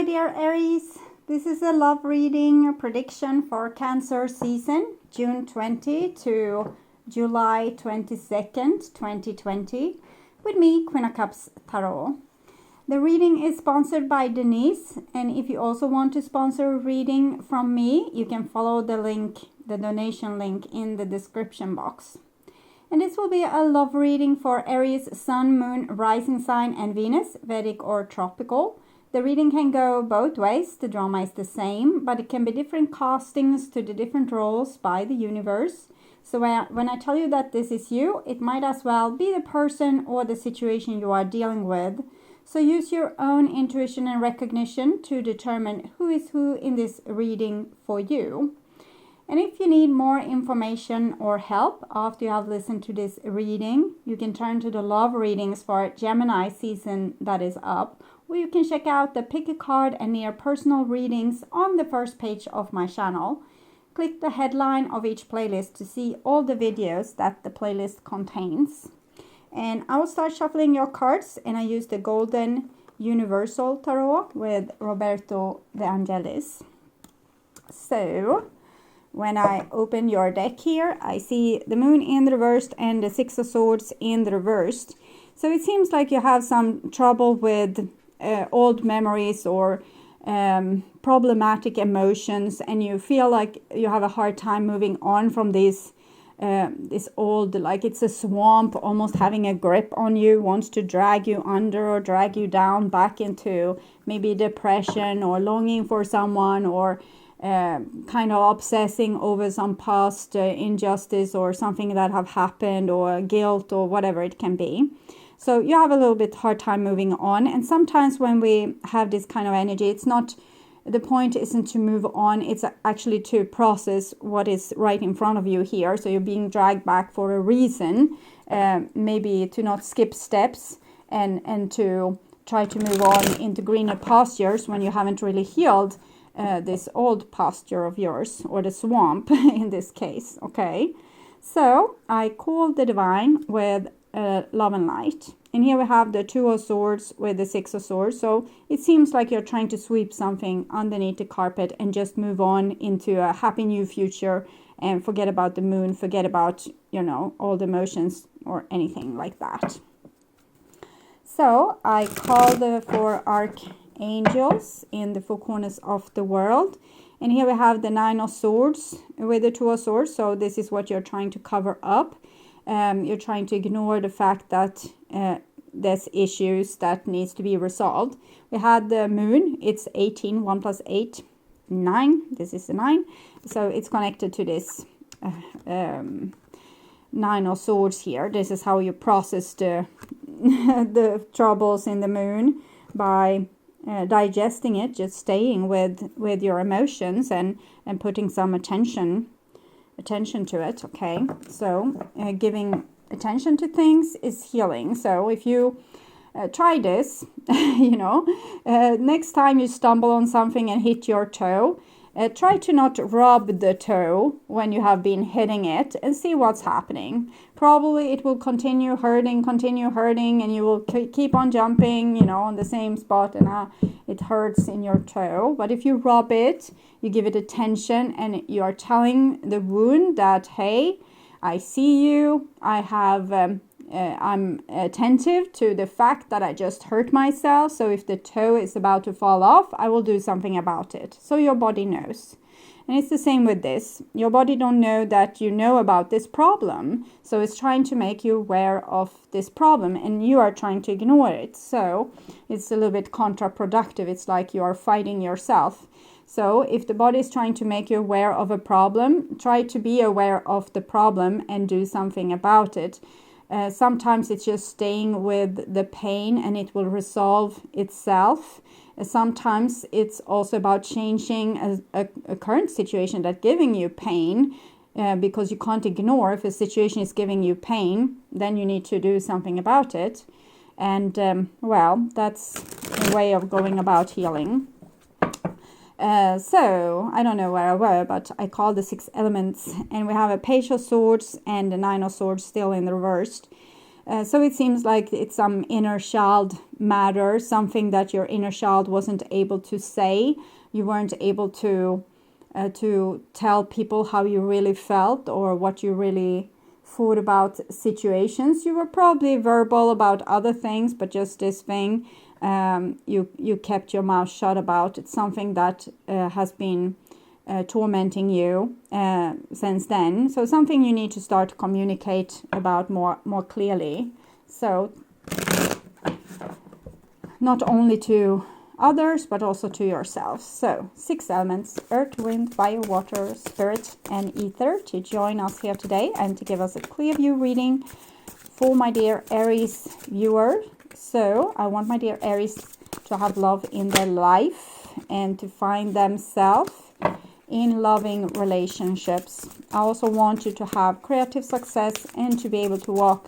my dear Aries. This is a love reading prediction for Cancer season, June 20 to July 22nd, 2020, with me, Queen of Cups Tarot. The reading is sponsored by Denise, and if you also want to sponsor a reading from me, you can follow the link, the donation link in the description box. And this will be a love reading for Aries, Sun, Moon, Rising Sign, and Venus, Vedic or Tropical. The reading can go both ways. The drama is the same, but it can be different castings to the different roles by the universe. So when I tell you that this is you, it might as well be the person or the situation you are dealing with. So use your own intuition and recognition to determine who is who in this reading for you. And if you need more information or help after you have listened to this reading, you can turn to the love readings for Gemini season that is up, or you can check out the pick a card and near personal readings on the first page of my channel. Click the headline of each playlist to see all the videos that the playlist contains. And I will start shuffling your cards, and I use the Golden Universal Tarot with Roberto De Angelis. So when I open your deck here, I see the Moon in the reversed and the Six of Swords in the reversed. So it seems like you have some trouble with old memories or problematic emotions, and you feel like you have a hard time moving on from this old, like it's a swamp almost having a grip on you, wants to drag you under or drag you down back into maybe depression or longing for someone, or kind of obsessing over some past injustice or something that have happened, or guilt, or whatever it can be. So you have a little bit hard time moving on. And sometimes when we have this kind of energy, it's not, the point isn't to move on, it's actually to process what is right in front of you here. So you're being dragged back for a reason, maybe to not skip steps and to try to move on into greener pastures when you haven't really healed this old pasture of yours, or the swamp in this case. Okay, so I call the divine with love and light, and here we have the Two of Swords with the Six of Swords. So it seems like you're trying to sweep something underneath the carpet and just move on into a happy new future, and forget about the moon, forget about, you know, all the emotions or anything like that. So I call the four archangels in the four corners of the world. And here we have the Nine of Swords with the Two of Swords. So this is what you're trying to cover up. You're trying to ignore the fact that there's issues that needs to be resolved. We had the moon. It's 18. 1 plus 8, 9. This is the 9. So it's connected to this Nine of Swords here. This is how you process the the troubles in the moon, by digesting it, just staying with your emotions and putting some attention to it. Okay, so giving attention to things is healing. So if you try this, you know, next time you stumble on something and hit your toe, try to not rub the toe when you have been hitting it, and see what's happening. Probably it will continue hurting, and you will keep on jumping, you know, on the same spot, and it hurts in your toe. But if you rub it, you give it attention, and you are telling the wound that, hey, I see you, I'm attentive to the fact that I just hurt myself. So if the toe is about to fall off, I will do something about it. So your body knows. And it's the same with this. Your body don't know that you know about this problem. So it's trying to make you aware of this problem, and you are trying to ignore it. So it's a little bit counterproductive. It's like you are fighting yourself. So if the body is trying to make you aware of a problem, try to be aware of the problem and do something about it. Sometimes it's just staying with the pain and it will resolve itself. Sometimes it's also about changing a current situation that's giving you pain, because you can't ignore. If a situation is giving you pain, then you need to do something about it. And well, that's a way of going about healing. So I don't know where I were, but I call the 6 elements, and we have a Page of Swords and the 9 of Swords still in the reversed. So it seems like it's some inner child matter, something that your inner child wasn't able to say. You weren't able to tell people how you really felt or what you really thought about situations. You were probably verbal about other things, but just this thing, you kept your mouth shut about. It's something that has been tormenting you since then. So something you need to start to communicate about more clearly. So not only to others, but also to yourself. So 6 elements: earth, wind, fire, water, spirit, and ether, to join us here today and to give us a clear view reading for my dear Aries viewer. So I want my dear Aries to have love in their life and to find themselves in loving relationships. I also want you to have creative success and to be able to walk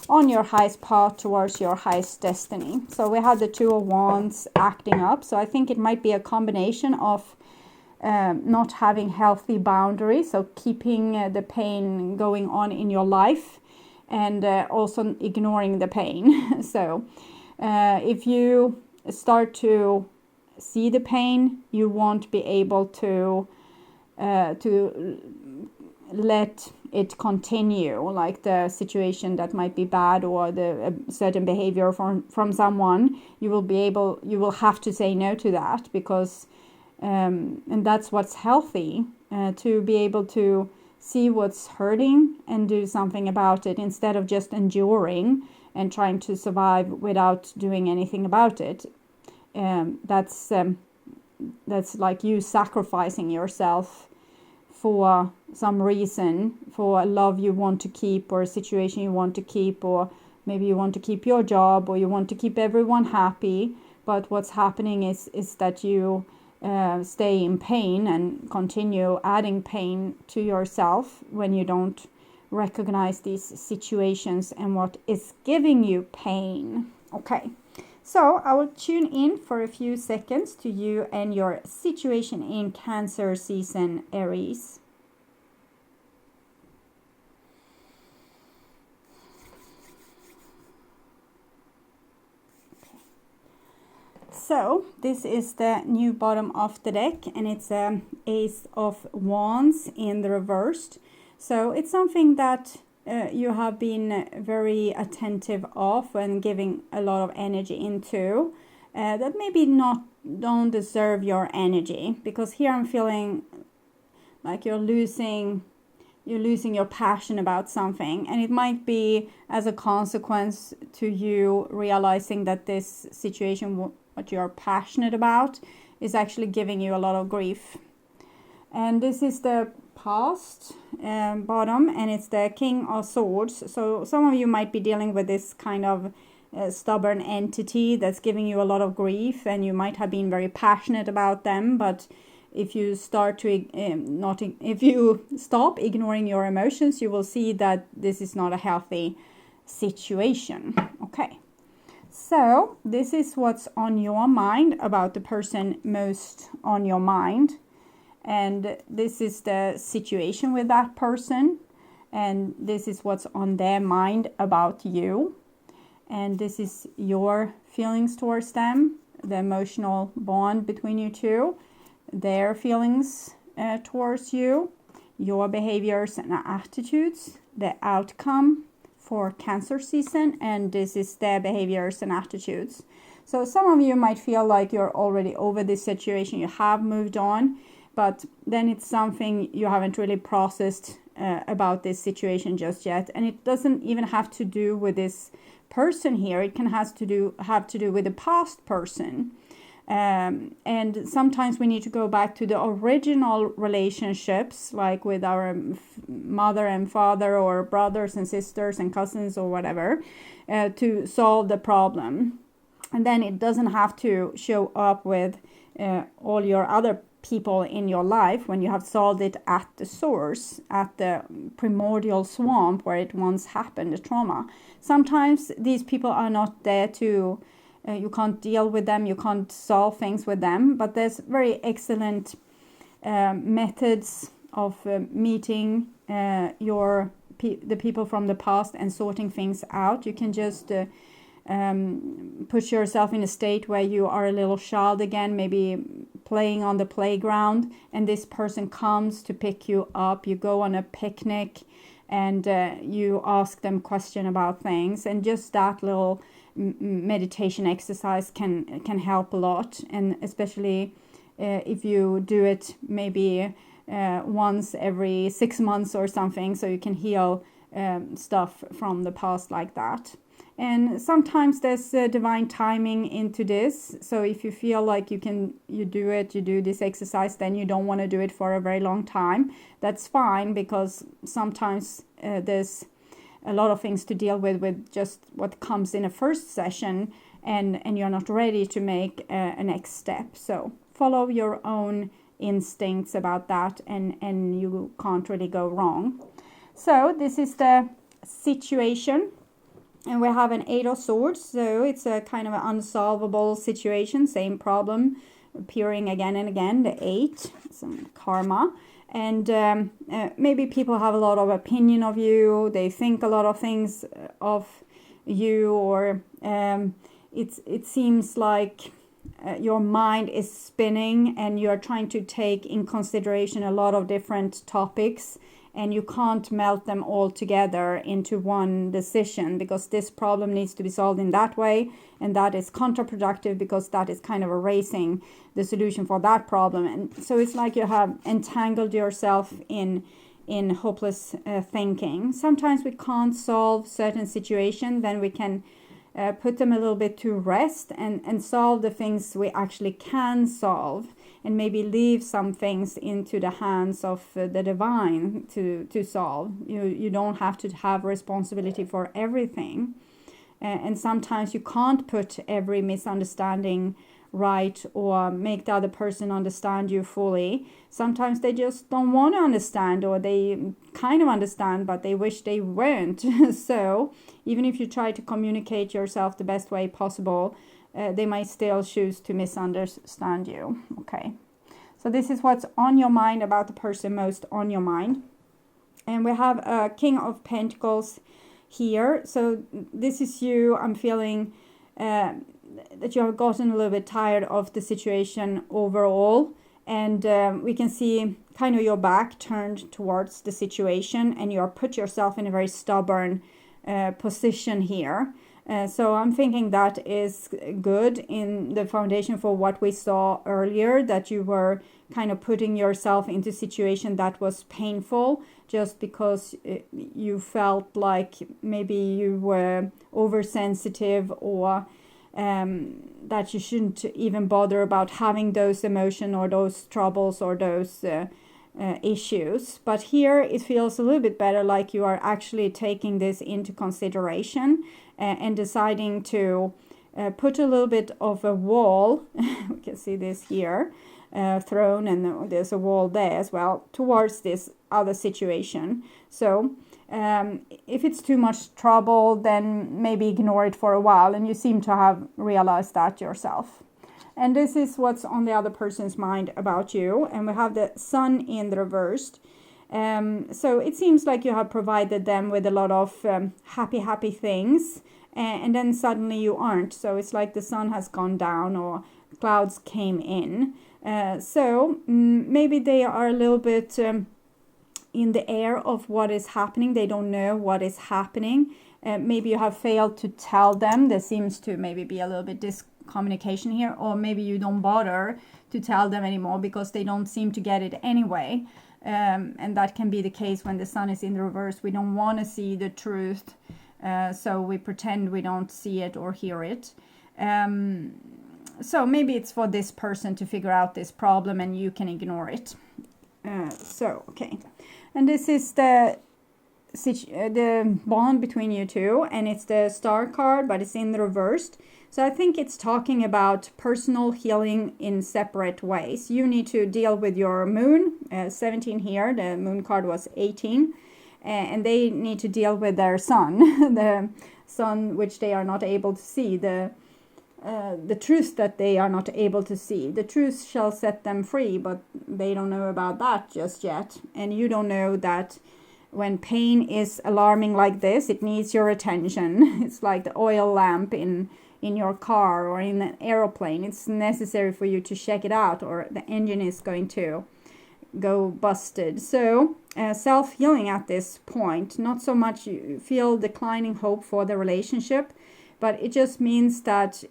on your highest path towards your highest destiny. So we had the 2 of Wands acting up. So I think it might be a combination of not having healthy boundaries, so keeping the pain going on in your life, and also ignoring the pain. So if you start to see the pain, you won't be able to let it continue, like the situation that might be bad or the certain behavior from someone. You will have to say no to that, because and that's what's healthy, to be able to see what's hurting and do something about it, instead of just enduring and trying to survive without doing anything about it. That's like you sacrificing yourself for some reason, for a love you want to keep, or a situation you want to keep, or maybe you want to keep your job, or you want to keep everyone happy. But what's happening is that you stay in pain and continue adding pain to yourself when you don't recognize these situations and what is giving you pain. Okay, so I will tune in for a few seconds to you and your situation in Cancer season, Aries. So this is the new bottom of the deck, and it's a Ace of Wands in the reversed. So it's something that you have been very attentive of and giving a lot of energy into, that maybe don't deserve your energy, because here I'm feeling like you're losing your passion about something, and it might be as a consequence to you realizing that this situation, what you're passionate about, is actually giving you a lot of grief. And this is the past bottom, and it's the King of Swords. So some of you might be dealing with this kind of stubborn entity that's giving you a lot of grief, and you might have been very passionate about them, but if you start to if you stop ignoring your emotions, you will see that this is not a healthy situation. Okay, so this is what's on your mind about the person most on your mind. And this is the situation with that person. And this is what's on their mind about you. And this is your feelings towards them, the emotional bond between you two, their feelings towards you, your behaviors and attitudes, the outcome for Cancer season, and this is their behaviors and attitudes. So some of you might feel like you're already over this situation, you have moved on, but then it's something you haven't really processed about this situation just yet. And it doesn't even have to do with this person here. It can have to do with the past person. And sometimes we need to go back to the original relationships, like with our mother and father, or brothers and sisters and cousins or whatever, to solve the problem. And then it doesn't have to show up with all your other people in your life when you have solved it at the source, at the primordial swamp where it once happened, the trauma. Sometimes these people are not there to, you can't deal with them, you can't solve things with them, but there's very excellent methods of meeting your the people from the past and sorting things out. You can just put yourself in a state where you are a little child again, maybe playing on the playground, and this person comes to pick you up. You go on a picnic and you ask them question about things, and just that little meditation exercise can help a lot, and especially if you do it maybe once every 6 months or something, so you can heal stuff from the past like that. And sometimes there's divine timing into this. So if you feel like you do this exercise, then you don't want to do it for a very long time. That's fine, because sometimes there's a lot of things to deal with just what comes in a first session, and you're not ready to make a next step. So follow your own instincts about that, and you can't really go wrong. So this is the situation. And we have an 8 of Swords, so it's a kind of an unsolvable situation, same problem appearing again and again, the 8, some karma. And maybe people have a lot of opinion of you, they think a lot of things of you, or it seems like your mind is spinning and you're trying to take in consideration a lot of different topics, and you can't melt them all together into one decision, because this problem needs to be solved in that way, and that is counterproductive because that is kind of erasing the solution for that problem. And so it's like you have entangled yourself in hopeless thinking. Sometimes we can't solve certain situations, then we can put them a little bit to rest and solve the things we actually can solve, and maybe leave some things into the hands of the divine to solve. You don't have to have responsibility for everything. And sometimes you can't put every misunderstanding right or make the other person understand you fully. Sometimes they just don't want to understand, or they kind of understand but they wish they weren't. So even if you try to communicate yourself the best way possible, they might still choose to misunderstand you. Okay, so this is what's on your mind about the person most on your mind. And we have a King of Pentacles here. So this is you. I'm feeling that you have gotten a little bit tired of the situation overall, and we can see kind of your back turned towards the situation, and you are put yourself in a very stubborn position here. So I'm thinking that is good in the foundation for what we saw earlier, that you were kind of putting yourself into a situation that was painful just because you felt like maybe you were oversensitive, or that you shouldn't even bother about having those emotions or those troubles or those issues. But here it feels a little bit better, like you are actually taking this into consideration and deciding to put a little bit of a wall. We can see this here, thrown, and there's a wall there as well towards this other situation. So if it's too much trouble, then maybe ignore it for a while, and you seem to have realized that yourself. And this is what's on the other person's mind about you. And we have the Sun in the reversed. So it seems like you have provided them with a lot of happy things, and then suddenly you aren't. So it's like the sun has gone down, or clouds came in. So maybe they are a little bit in the air of what is happening. They don't know what is happening. Maybe you have failed to tell them. There seems to maybe be a little bit discommunication here, or maybe you don't bother to tell them anymore because they don't seem to get it anyway. And that can be the case when the sun is in the reverse. We don't want to see the truth, so we pretend we don't see it or hear it. So maybe it's for this person to figure out this problem, and you can ignore it. Okay. And this is the bond between you two, and it's the Star card, but it's in the reversed. So I think it's talking about personal healing in separate ways. You need to deal with your moon, 17 here. The moon card was 18. And they need to deal with their sun, the sun which they are not able to see, the truth that they are not able to see. The truth shall set them free, but they don't know about that just yet. And you don't know that when pain is alarming like this, it needs your attention. It's like the oil lamp in your car or in an aeroplane. It's necessary for you to check it out, or the engine is going to go busted. So self-healing at this point, not so much you feel declining hope for the relationship, but it just means that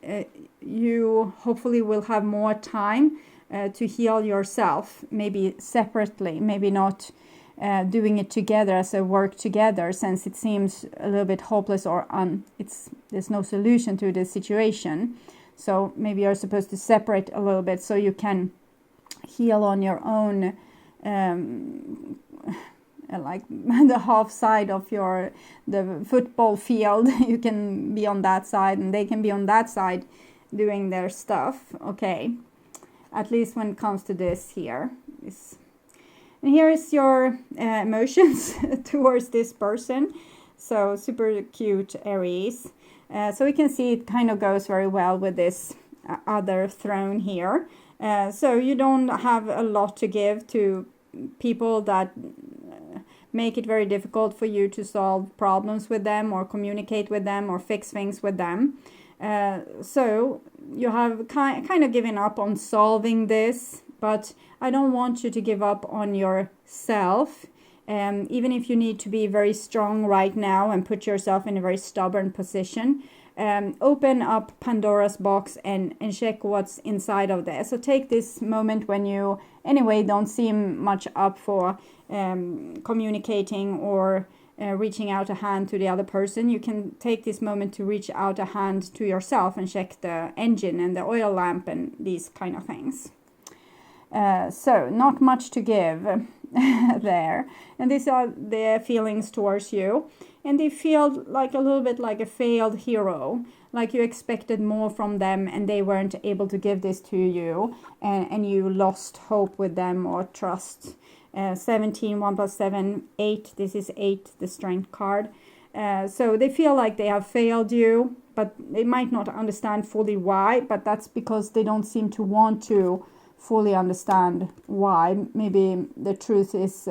you hopefully will have more time to heal yourself, maybe separately, maybe not doing it together as a work together, since it seems a little bit hopeless, or there's no solution to the situation. So maybe you're supposed to separate a little bit so you can heal on your own, like the half side of the football field. You can be on that side and they can be on that side doing their stuff. Okay, at least when it comes to this here. And here is your emotions towards this person. So super cute, Aries. So we can see it kind of goes very well with this other throne here. So you don't have a lot to give to people that make it very difficult for you to solve problems with them, or communicate with them, or fix things with them. So you have kind of given up on solving this, but I don't want you to give up on yourself. Even if you need to be very strong right now and put yourself in a very stubborn position, open up Pandora's box and check what's inside of there. So take this moment when you anyway don't seem much up for communicating or reaching out a hand to the other person. You can take this moment to reach out a hand to yourself and check the engine and the oil lamp and these kind of things. So not much to give there. And these are their feelings towards you. And they feel like a little bit like a failed hero, like you expected more from them and they weren't able to give this to you, and you lost hope with them or trust. 17, 1 plus 7, 8. This is 8, the strength card. So they feel like they have failed you, but they might not understand fully why, but that's because they don't seem to want to fully understand why. Maybe the truth is...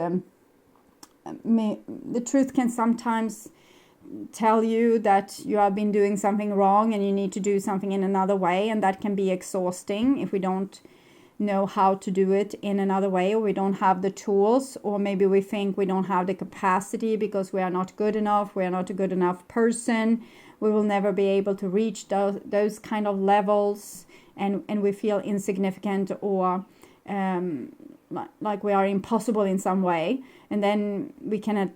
the truth can sometimes tell you that you have been doing something wrong and you need to do something in another way, and that can be exhausting if we don't know how to do it in another way, or we don't have the tools, or maybe we think we don't have the capacity because we are not good enough, we are not a good enough person, we will never be able to reach those kind of levels, and we feel insignificant, or like we are impossible in some way. And then we can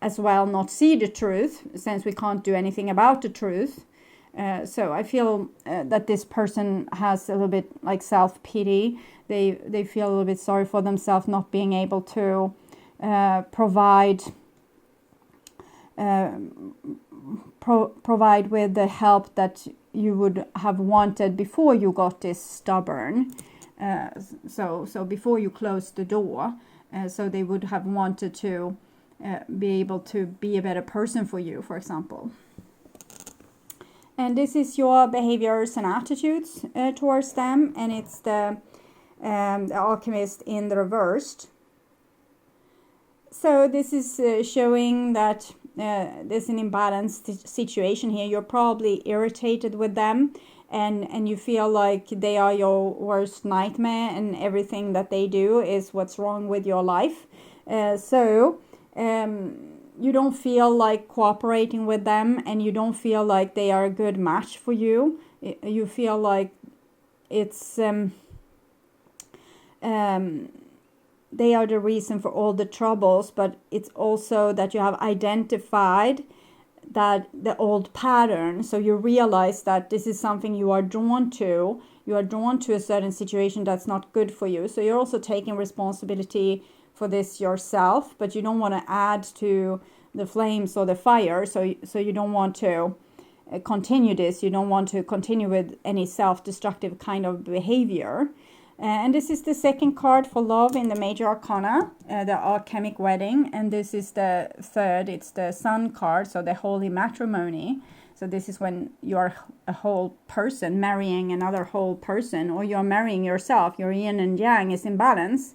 as well not see the truth, since we can't do anything about the truth. So I feel that this person has a little bit like self-pity. They feel a little bit sorry for themselves not being able to provide with the help that you would have wanted before you got this stubborn. So before you closed the door, so they would have wanted to be able to be a better person for you, for example. And this is your behaviors and attitudes towards them, and it's the alchemist in the reversed. So this is showing that there's an imbalanced situation here. You're probably irritated with them, and you feel like they are your worst nightmare, and everything that they do is what's wrong with your life. So you don't feel like cooperating with them, and you don't feel like they are a good match for you. You feel like it's they are the reason for all the troubles, but it's also that you have identified that the old pattern. So you realize that this is something you are drawn to. You are drawn to a certain situation that's not good for you. So you're also taking responsibility for this yourself, but you don't want to add to the flames or the fire. So you don't want to continue this. You don't want to continue with any self-destructive kind of behavior. And this is the second card for love in the major arcana, the alchemic wedding. And this is the third, it's the sun card, so the holy matrimony. So this is when you're a whole person marrying another whole person, or you're marrying yourself. Your yin and yang is in balance.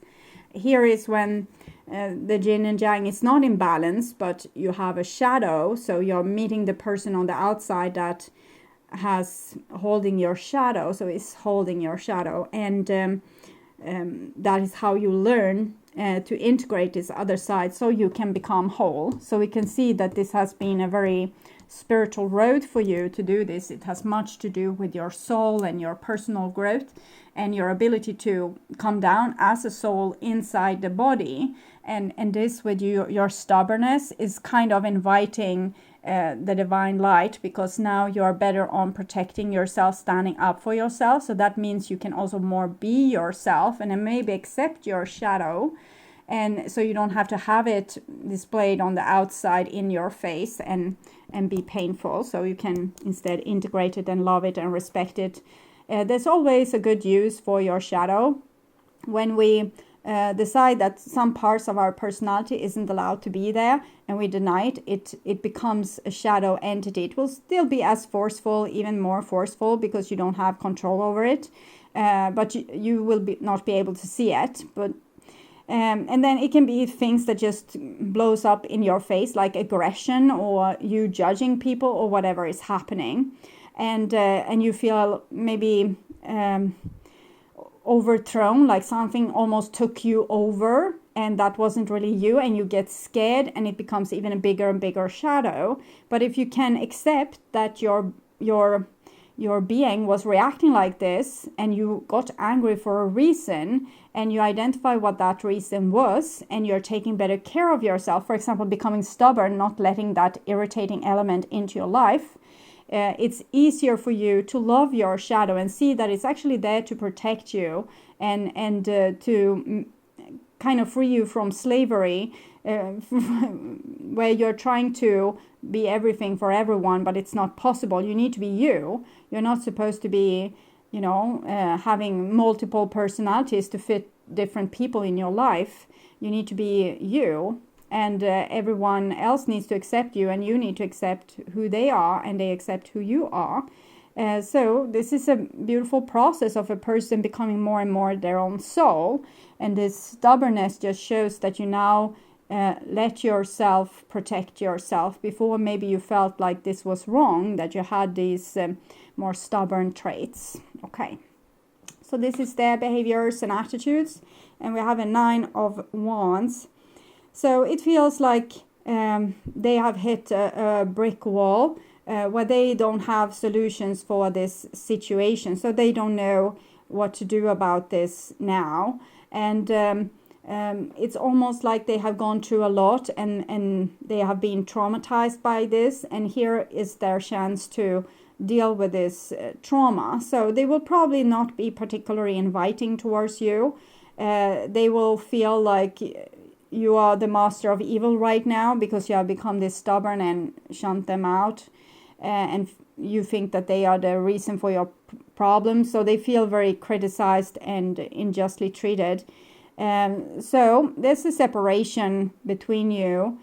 Here is when the yin and yang is not in balance, but you have a shadow, so you're meeting the person on the outside that has holding your shadow, so is holding your shadow, and that is how you learn to integrate this other side so you can become whole. So we can see that this has been a very spiritual road for you to do this. It has much to do with your soul and your personal growth and your ability to come down as a soul inside the body. And this with your stubbornness is kind of inviting the divine light, because now you're better on protecting yourself, standing up for yourself. So that means you can also more be yourself and then maybe accept your shadow. And so you don't have to have it displayed on the outside in your face and be painful. So you can instead integrate it and love it and respect it. There's always a good use for your shadow. When we decide that some parts of our personality isn't allowed to be there and we deny it, it becomes a shadow entity. It will still be as forceful, even more forceful, because you don't have control over it. But you will not be able to see it. But and then it can be things that just blows up in your face, like aggression or you judging people or whatever is happening. And you feel maybe overthrown, like something almost took you over and that wasn't really you, and you get scared and it becomes even a bigger and bigger shadow. But if you can accept that your being was reacting like this and you got angry for a reason, and you identify what that reason was, and you're taking better care of yourself, for example, becoming stubborn, not letting that irritating element into your life, it's easier for you to love your shadow and see that it's actually there to protect you and to kind of free you from slavery, where you're trying to be everything for everyone, but it's not possible. You need to be you. You're not supposed to be, having multiple personalities to fit different people in your life. You need to be you, and everyone else needs to accept you, and you need to accept who they are, and they accept who you are. So this is a beautiful process of a person becoming more and more their own soul. And this stubbornness just shows that you now let yourself protect yourself. Before, maybe you felt like this was wrong, that you had these more stubborn traits. Okay, so this is their behaviors and attitudes. And we have a 9 of Wands. So it feels like they have hit a brick wall where they don't have solutions for this situation. So they don't know what to do about this now. And it's almost like they have gone through a lot and they have been traumatized by this. And here is their chance to deal with this trauma. So they will probably not be particularly inviting towards you. They will feel like you are the master of evil right now because you have become this stubborn and shunt them out. And you think that they are the reason for your problems. So they feel very criticized and unjustly treated. So there's a separation between you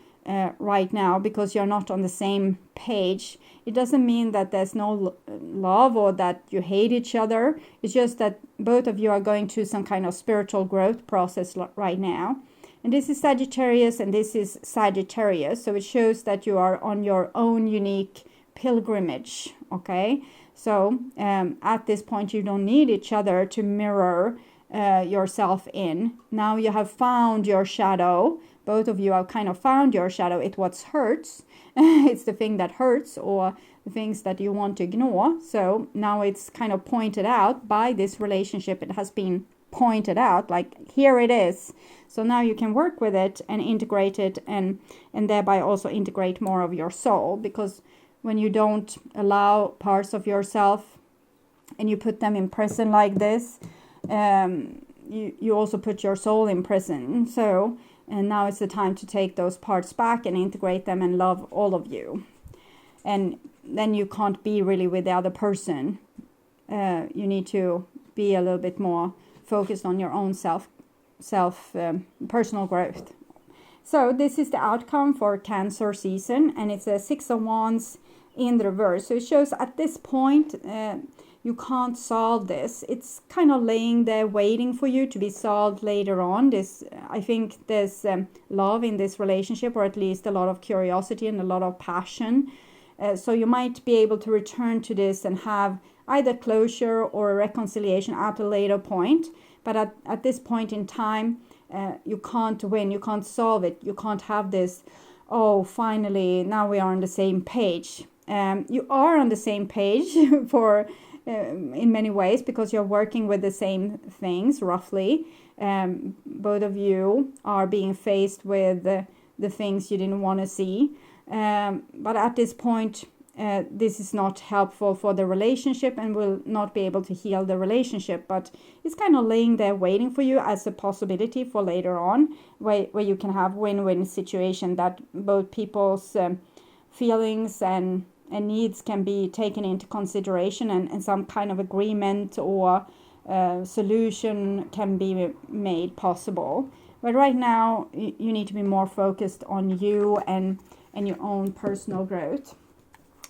right now because you're not on the same page. It doesn't mean that there's no love or that you hate each other. It's just that both of you are going through some kind of spiritual growth process right now. And this is Sagittarius and this is Sagittarius. So it shows that you are on your own unique pilgrimage. Okay. So at this point, you don't need each other to mirror yourself in. Now you have found your shadow. Both of you have kind of found your shadow. It's what hurts. It's the thing that hurts or the things that you want to ignore. So now it's kind of pointed out by this relationship. It has been pointed out like here it is. So now you can work with it and integrate it and thereby also integrate more of your soul, because when you don't allow parts of yourself and you put them in prison like this, you also put your soul in prison. So, and now it's the time to take those parts back and integrate them and love all of you. And then you can't be really with the other person. You need to be a little bit more focused on your own personal growth. So this is the outcome for Cancer season, and it's a 6 of Wands in the reverse. So it shows at this point you can't solve this. It's kind of laying there waiting for you to be solved later on. I think there's love in this relationship, or at least a lot of curiosity and a lot of passion. So you might be able to return to this and have either closure or a reconciliation at a later point. But at this point in time, you can't win, you can't solve it, you can't have this, oh, finally, now we are on the same page. You are on the same page for in many ways, because you're working with the same things roughly. Both of you are being faced with the things you didn't want to see. But at this point, this is not helpful for the relationship and will not be able to heal the relationship. But it's kind of laying there waiting for you as a possibility for later on, where you can have win-win situation, that both people's feelings and needs can be taken into consideration, and some kind of agreement or solution can be made possible. But right now, you need to be more focused on you and your own personal growth.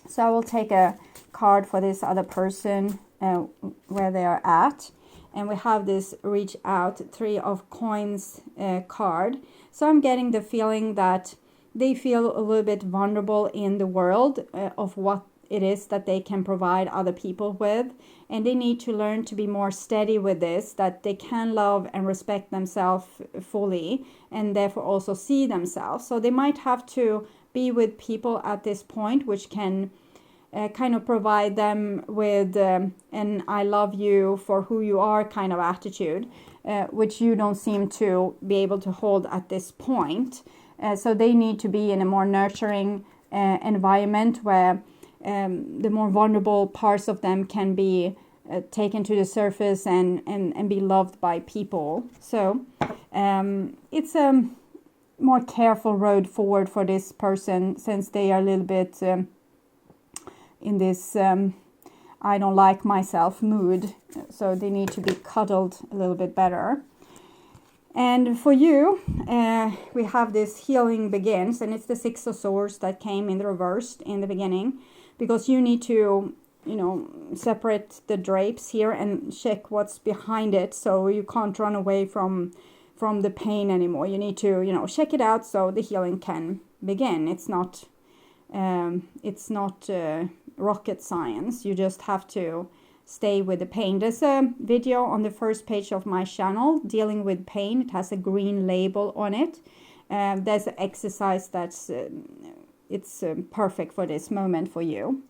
So I will take a card for this other person, where they are at. And we have this reach out, 3 of coins card. So I'm getting the feeling that they feel a little bit vulnerable in the world of what it is that they can provide other people with. And they need to learn to be more steady with this, that they can love and respect themselves fully, and therefore also see themselves. So they might have to be with people at this point which can kind of provide them with an I love you for who you are kind of attitude, which you don't seem to be able to hold at this point. So they need to be in a more nurturing environment where the more vulnerable parts of them can be taken to the surface and be loved by people. So it's a more careful road forward for this person, since they are a little bit in this I don't like myself mood. So they need to be cuddled a little bit better. And for you, we have this healing begins, and it's the 6 of Swords that came in the reversed in the beginning, because you need to, separate the drapes here and check what's behind it, so you can't run away from the pain anymore. You need to, check it out so the healing can begin. It's not rocket science. You just have to stay with the pain. There's a video on the first page of my channel dealing with pain. It has a green label on it. There's an exercise that's it's perfect for this moment for you.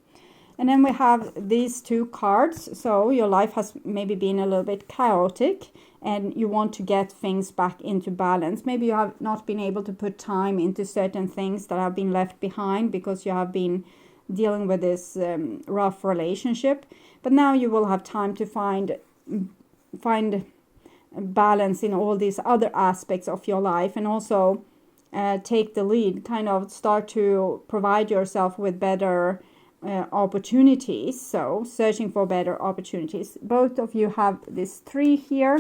And then we have these 2 cards. So your life has maybe been a little bit chaotic, and you want to get things back into balance. Maybe you have not been able to put time into certain things that have been left behind because you have been dealing with this rough relationship. But now you will have time to find balance in all these other aspects of your life, and also take the lead, kind of start to provide yourself with better opportunities. So searching for better opportunities. Both of you have this 3 here.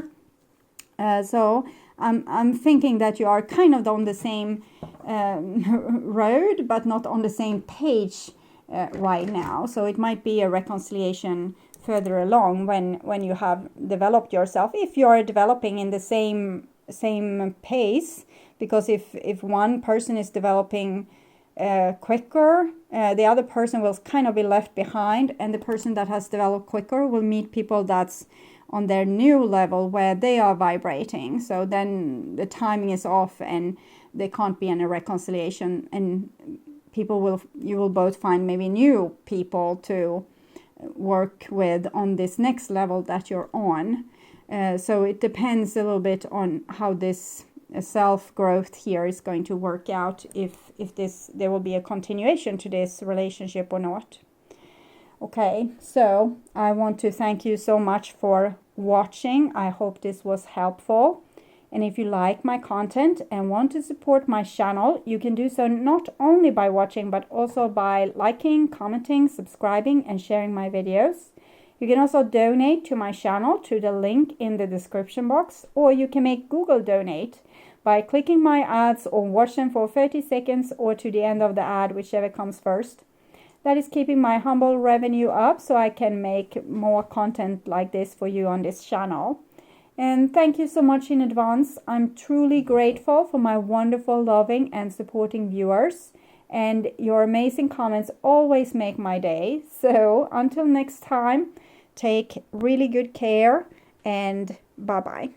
So I'm thinking that you are kind of on the same road, but not on the same page right now. So it might be a reconciliation further along when you have developed yourself, if you are developing in the same pace. Because if one person is developing quicker, the other person will kind of be left behind, and the person that has developed quicker will meet people that's on their new level where they are vibrating. So then the timing is off and there can't be any reconciliation, and you will both find maybe new people to work with on this next level that you're on. So it depends a little bit on how this self-growth here is going to work out, if there will be a continuation to this relationship or not. Okay, so I want to thank you so much for watching. I hope this was helpful. And if you like my content and want to support my channel, you can do so not only by watching, but also by liking, commenting, subscribing, and sharing my videos. You can also donate to my channel to the link in the description box, or you can make Google Donate by clicking my ads or watch them for 30 seconds or to the end of the ad, whichever comes first. that is keeping my humble revenue up so I can make more content like this for you on this channel. And thank you so much in advance. I'm truly grateful for my wonderful, loving, and supporting viewers. And your amazing comments always make my day. So until next time, take really good care and bye-bye.